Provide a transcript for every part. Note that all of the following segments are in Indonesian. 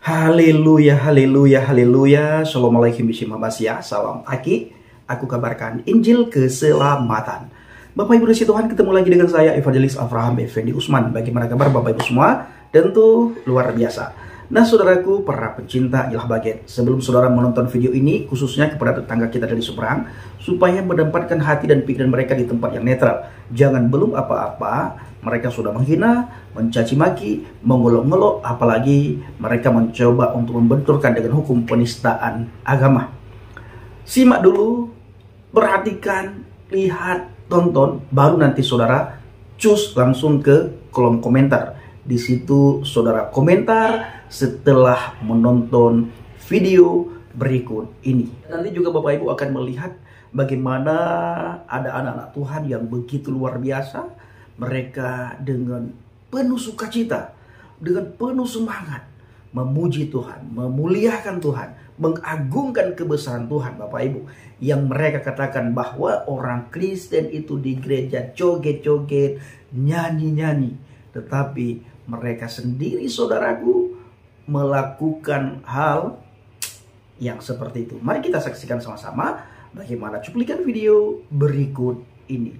Haleluya, haleluya, haleluya. Assalamualaikum warahmatullahi wabarakatuh. Salam Aki. Aku kabarkan Injil keselamatan. Bapak Ibu di Tuhan, ketemu lagi dengan saya Evangelis Avraham Effendi Usman. Bagaimana kabar Bapak Ibu semua? Tentu luar biasa. Nah saudaraku, para pecinta Ilah Baget, sebelum saudara menonton video ini, khususnya kepada tetangga kita dari seberang, supaya mendapatkan hati dan pikiran mereka di tempat yang netral. Jangan belum apa-apa, mereka sudah menghina, mencaci maki, mengolok-ngolok, apalagi mereka mencoba untuk membenturkan dengan hukum penistaan agama. Simak dulu, perhatikan, lihat, tonton, baru nanti saudara cus langsung ke kolom komentar. Di situ saudara komentar setelah menonton video berikut ini. Nanti juga Bapak Ibu akan melihat bagaimana ada anak-anak Tuhan yang begitu luar biasa. Mereka dengan penuh sukacita, dengan penuh semangat, memuji Tuhan, memuliakan Tuhan, mengagungkan kebesaran Tuhan Bapak Ibu. Yang mereka katakan bahwa orang Kristen itu di gereja joget-joget, nyanyi-nyanyi. Tetapi mereka sendiri saudaraku melakukan hal yang seperti itu. Mari kita saksikan sama-sama bagaimana cuplikan video berikut ini.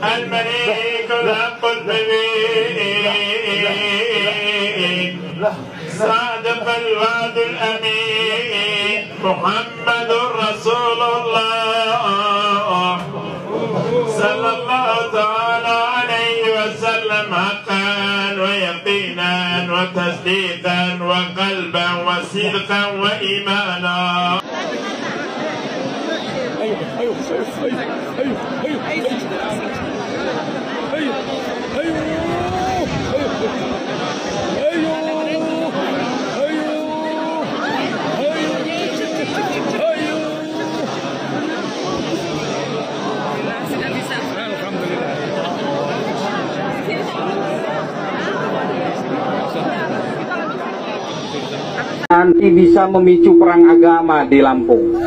الملك الحق المبين صادق الوعد الأمين محمد رسول الله صلى الله تعالى عليه وسلم حقا ويقينا وتصديقا وقلبا وصدقا وإيمانا. Nanti bisa memicu perang agama di Lampung.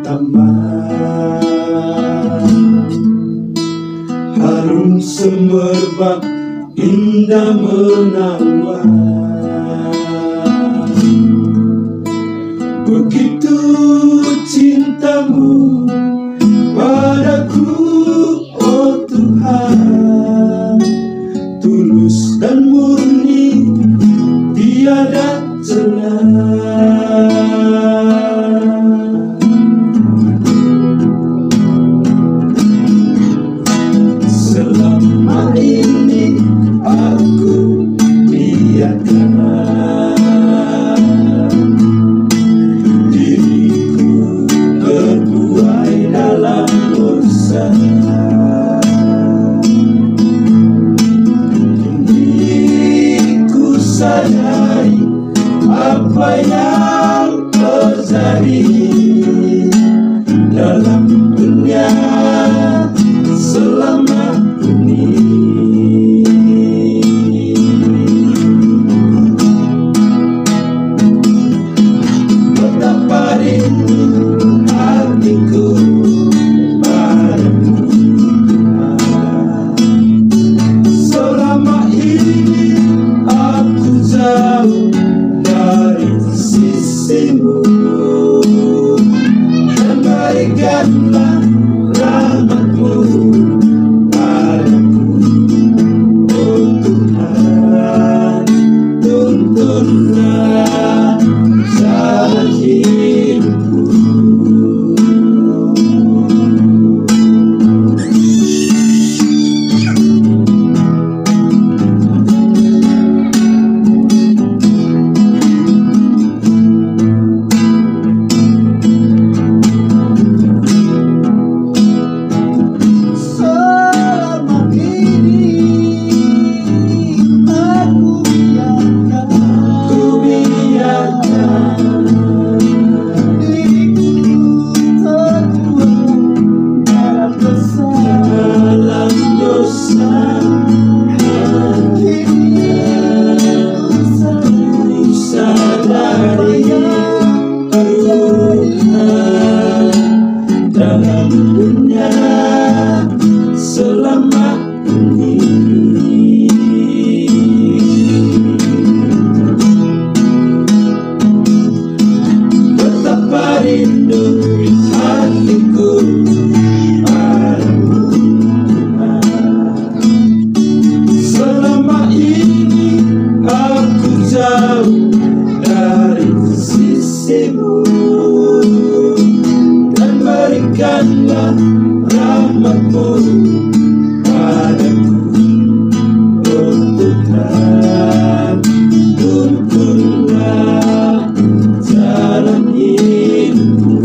taman, harum semerbak indah menawan. Begitu cintamu padaku, oh Tuhan, tulus dan murni, tiada celah. Selama ini aku biarkan diriku terbuai dalam dosa. Kini ku sadari apa yang terjadi dalam dunia selama ini. Betapa rindu hatiku padamu. Selama ini aku jauh dari sisimu, dan berikanlah rahmatmu padaku, oh Tuhan. Tuntunlah jalan hidupku. Selama ini aku biarkan diriku terbuai dalam dosa. Ku sadari Tuhan dalam dunia selama ini. Betapa rindu hatiku padamu, selama ini aku jauh dari sisimu, dan berikanlah rahmatmu padaku, oh Tuhan. Tuntunlah jalan hidupku.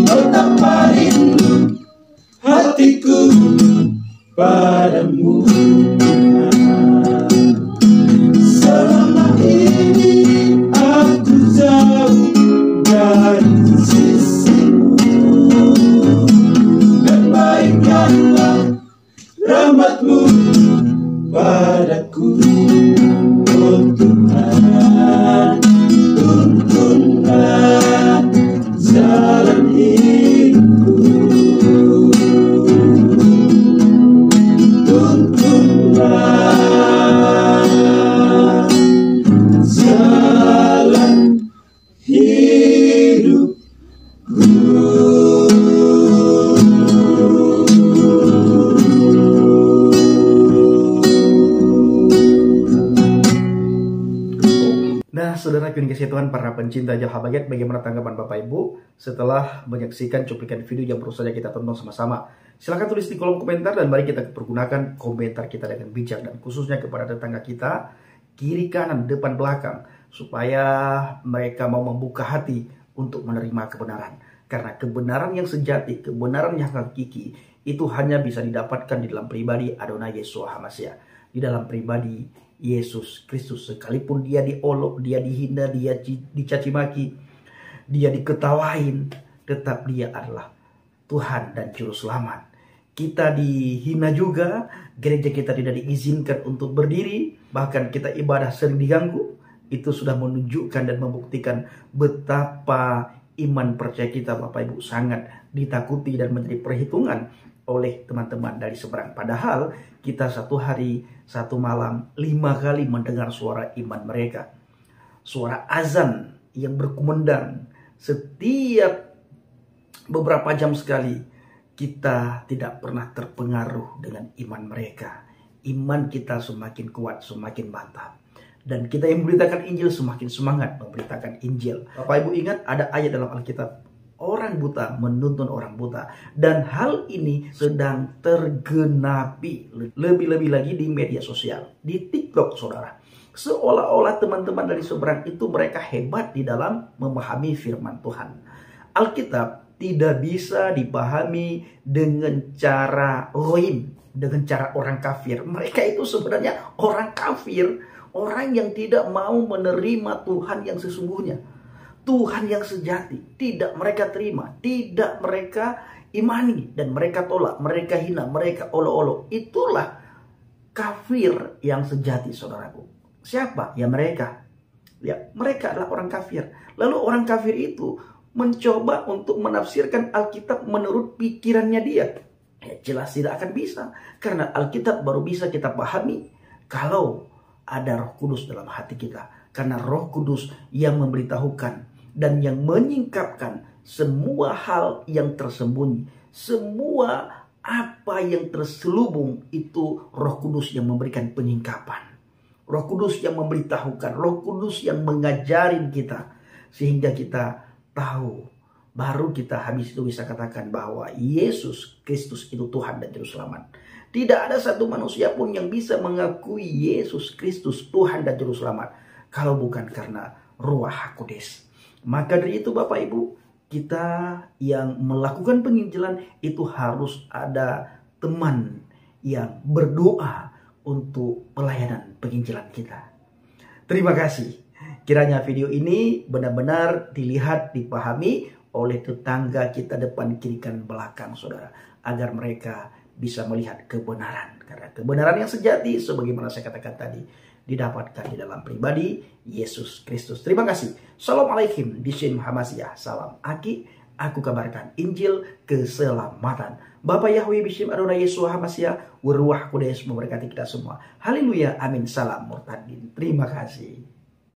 Betapa rindu hatiku padamu, selama ini aku jauh dari sisimu, dan berikanlah rahmatmu padaku, oh Tuhan. Tuntunlah jalan hidupku. Tuntunlah jalan hidupku. Nah, saudara kini kasih Tuhan, para pencinta Jal Habagat, bagaimana tanggapan Bapak Ibu setelah menyaksikan cuplikan video yang baru saja kita tonton sama-sama? Silahkan tulis di kolom komentar, dan mari kita pergunakan komentar kita dengan bijak, dan khususnya kepada tetangga kita, kiri, kanan, depan, belakang, supaya mereka mau membuka hati untuk menerima kebenaran. Karena kebenaran yang sejati, kebenaran yang hakiki, itu hanya bisa didapatkan di dalam pribadi Adonai Yeshua HaMashiach, di dalam pribadi Yesus Kristus. Sekalipun dia diolok, dia dihina, dia dicaci maki, dia diketawain, tetap dia adalah Tuhan dan Juru Selamat. Kita dihina juga, gereja kita tidak diizinkan untuk berdiri, bahkan kita ibadah sering diganggu, itu sudah menunjukkan dan membuktikan betapa iman percaya kita Bapak Ibu sangat ditakuti dan menjadi perhitungan oleh teman-teman dari seberang. Padahal kita satu hari, satu malam, 5 kali mendengar suara iman mereka. Suara azan yang berkumandang setiap beberapa jam sekali. Kita tidak pernah terpengaruh dengan iman mereka. Iman kita semakin kuat, semakin mantap. Dan kita yang memberitakan Injil semakin semangat memberitakan Injil. Bapak Ibu ingat ada ayat dalam Alkitab, orang buta menuntun orang buta. Dan hal ini sedang tergenapi. Lebih-lebih lagi di media sosial, di TikTok saudara. Seolah-olah teman-teman dari seberang itu mereka hebat di dalam memahami firman Tuhan. Alkitab tidak bisa dipahami dengan cara goim, dengan cara orang kafir. Mereka itu sebenarnya orang kafir, orang yang tidak mau menerima Tuhan yang sesungguhnya, Tuhan yang sejati. Tidak mereka terima, tidak mereka imani, dan mereka tolak, mereka hina, mereka olo-olo. Itulah kafir yang sejati, saudaraku. Siapa? Ya mereka. Ya, mereka adalah orang kafir. Lalu orang kafir itu mencoba untuk menafsirkan Alkitab menurut pikirannya dia. Ya, jelas tidak akan bisa. Karena Alkitab baru bisa kita pahami kalau ada Roh Kudus dalam hati kita. Karena Roh Kudus yang memberitahukan dan yang menyingkapkan semua hal yang tersembunyi. Semua apa yang terselubung itu Roh Kudus yang memberikan penyingkapan. Roh Kudus yang memberitahukan. Roh Kudus yang mengajarin kita. Sehingga kita tahu, baru kita habis itu bisa katakan bahwa Yesus Kristus itu Tuhan dan Juru Selamat. Tidak ada satu manusia pun yang bisa mengakui Yesus Kristus Tuhan dan Juru Selamat kalau bukan karena Ruach Kudus. Maka dari itu Bapak Ibu, kita yang melakukan penginjilan itu harus ada teman yang berdoa untuk pelayanan penginjilan kita. Terima kasih. Kiranya video ini benar-benar dilihat, dipahami oleh tetangga kita depan, kiri, kanan, belakang saudara. Agar mereka bisa melihat kebenaran. Karena kebenaran yang sejati sebagaimana saya katakan tadi didapatkan di dalam pribadi Yesus Kristus. Terima kasih. Assalamualaikum Bishim Hamasyah. Salam Aki. Aku kabarkan Injil keselamatan. Bapak Yahweh Bishim Adonai Yesus Hamasyah. Waruah Kudus memberkati kita semua. Haleluya. Amin. Salam Murtadin. Terima kasih.